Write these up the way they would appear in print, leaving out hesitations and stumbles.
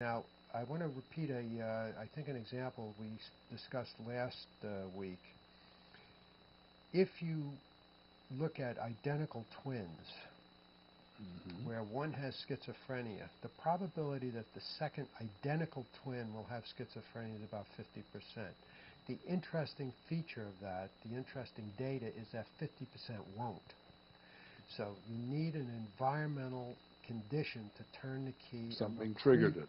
Now, I want to repeat I think an example we discussed last week. If you look at identical twins, where one has schizophrenia, the probability that the second identical twin will have schizophrenia is about 50%. The interesting feature of that, the interesting data, is that 50% won't. So you need an environmental condition to turn the key. Something triggered it.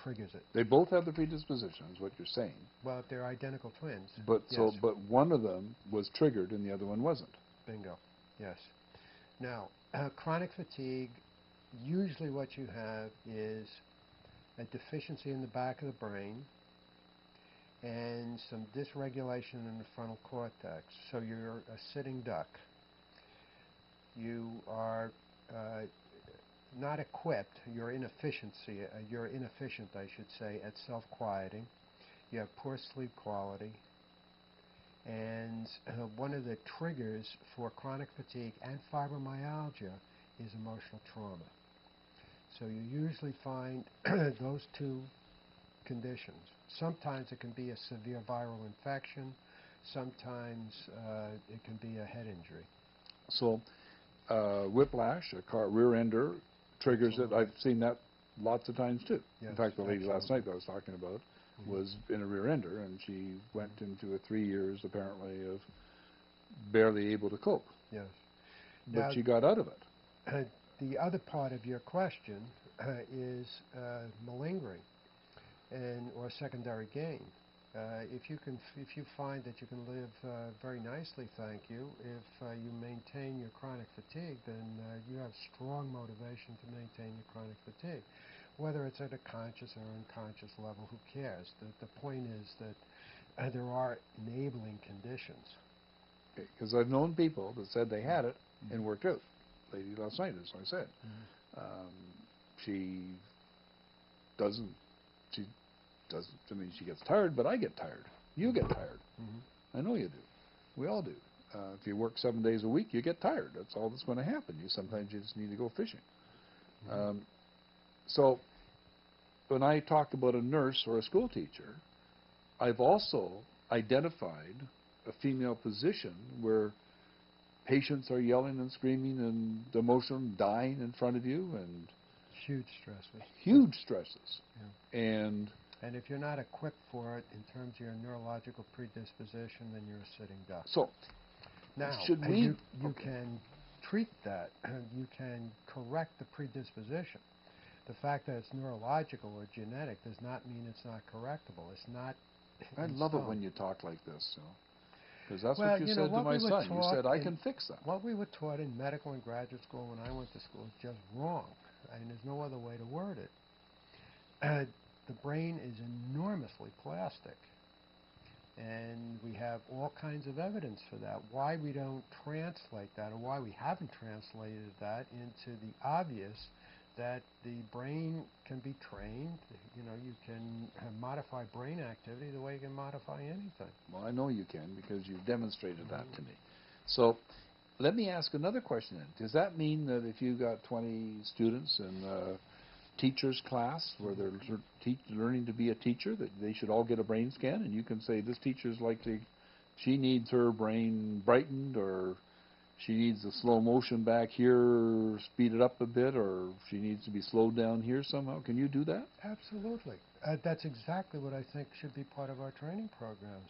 Triggers it. They both have the predisposition, is what you're saying. Well, if they're identical twins. But yes. but one of them was triggered and the other one wasn't. Bingo. Yes. Now, chronic fatigue, usually what you have is a deficiency in the back of the brain and some dysregulation in the frontal cortex. So you're a sitting duck. You are not equipped, you're inefficient, I should say, at self-quieting. You have poor sleep quality. And one of the triggers for chronic fatigue and fibromyalgia is emotional trauma. So you usually find those two conditions. Sometimes it can be a severe viral infection. Sometimes it can be a head injury. So whiplash, a car rear-ender, triggers it. I've seen that lots of times too. Yes, in fact, the lady absolutely. last night that I was talking about was in a rear-ender, and she went into 3 years, apparently, of barely able to cope. Yes. But Now, she got out of it. The other part of your question is malingering or secondary gain. If you find that you can live very nicely, thank you, if you maintain your chronic fatigue, then you have strong motivation to maintain your chronic fatigue. Whether it's at a conscious or unconscious level, who cares? The point is that there are enabling conditions. Because I've known people that said they had it and worked out. Lady last night, as I said. She doesn't, I mean, she gets tired, but I get tired. You get tired. I know you do. We all do. If you work 7 days a week, you get tired. That's all that's going to happen. Sometimes you just need to go fishing. So when I talk about a nurse or a school teacher, I've also identified a female position where patients are yelling and screaming and emotion dying in front of you, and huge stresses. Huge stresses. Yeah. And if you're not equipped for it in terms of your neurological predisposition, then you're a sitting duck. So now, should we? You can treat that. You can correct the predisposition. The fact that it's neurological or genetic does not mean it's not correctable. It's not. I love it when you talk like this, because that's what you said to my son. You said, I can fix that. What we were taught in medical and graduate school when I went to school is just wrong, and there's no other way to word it. The brain is enormously plastic, and we have all kinds of evidence for that. Why we don't translate that, or why we haven't translated that into the obvious that the brain can be trained. You can modify brain activity the way you can modify anything. Well, I know you can, because you've demonstrated that to me. So let me ask another question then. Does that mean that if you got 20 students in a teacher's class where they're learning to be a teacher, that they should all get a brain scan, and you can say, this teacher's she needs her brain brightened, or she needs the slow motion back here, speed it up a bit, or she needs to be slowed down here somehow? Can you do that? Absolutely. That's exactly what I think should be part of our training programs.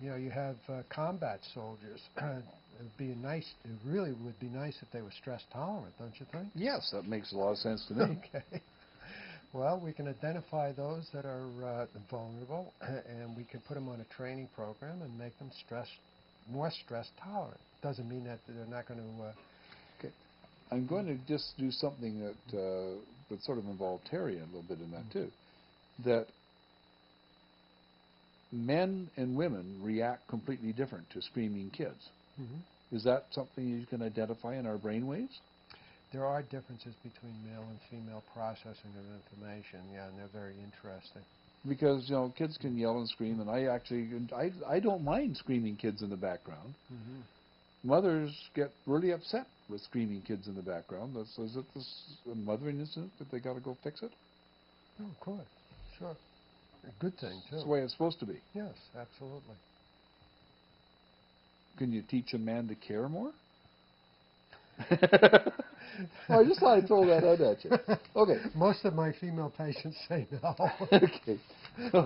You have combat soldiers. It really would be nice if they were stress tolerant, don't you think? Yes, that makes a lot of sense to me. Okay. Well, we can identify those that are vulnerable, and we can put them on a training program and make them more stress tolerant. Doesn't mean that they're not going to. Okay, I'm going to just do something that would sort of involve Terry a little bit in that too. That men and women react completely different to screaming kids. Is that something you can identify in our brainwaves? There are differences between male and female processing of information, yeah, and they're very interesting. Because, kids can yell and scream, and I don't mind screaming kids in the background. Mothers get really upset with screaming kids in the background. Is it a mothering incident that they got to go fix it? Oh, of course. Sure. A good thing, too. That's the way it's supposed to be. Yes, absolutely. Can you teach a man to care more? I just thought I'd throw that out at you. Okay. Most of my female patients say no. Okay. So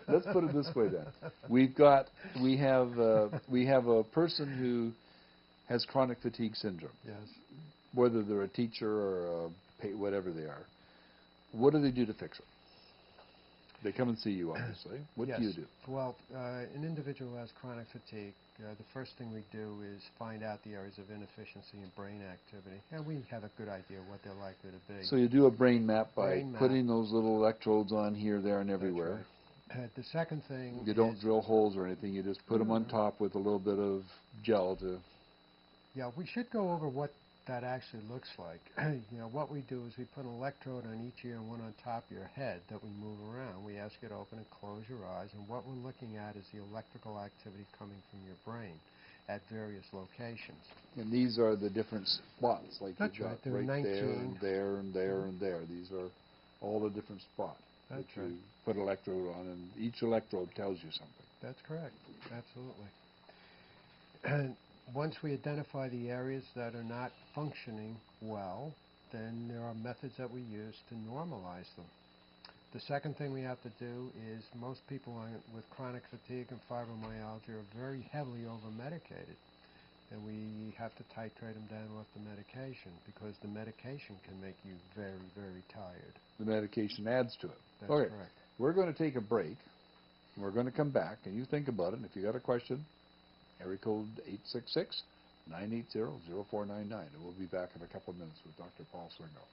let's put it this way then. We have a person who has chronic fatigue syndrome. Yes. Whether they're a teacher or whatever they are. What do they do to fix it? They come and see you, obviously. What Yes. do you do? Well, an individual who has chronic fatigue, the first thing we do is find out the areas of inefficiency in brain activity, and we have a good idea what they're likely to be. So you do a brain map by Brain map. putting those little electrodes on here, there, and everywhere. That's right. The second thing You don't drill holes or anything. You just put them on top with a little bit of gel to... Yeah, we should go over what that actually looks like. You know, what we do is we put an electrode on each ear and one on top of your head that we move around. We ask you to open and close your eyes, and what we're looking at is the electrical activity coming from your brain at various locations. And these are the different spots, like That's you've got right. There are right 19. there and there and there and there. These are all the different spots That's that right. you put electrode on, and each electrode tells you something. That's correct. Absolutely. And once we identify the areas that are not functioning well, then there are methods that we use to normalize them. The second thing we have to do is most people with chronic fatigue and fibromyalgia are very heavily over-medicated, and we have to titrate them down off the medication because the medication can make you very, very tired. The medication adds to it. That's okay. correct. We're going to take a break. We're going to come back, and you think about it. And if you got a question, area code 866-980-0499, and we'll be back in a couple of minutes with Dr. Paul Swingle.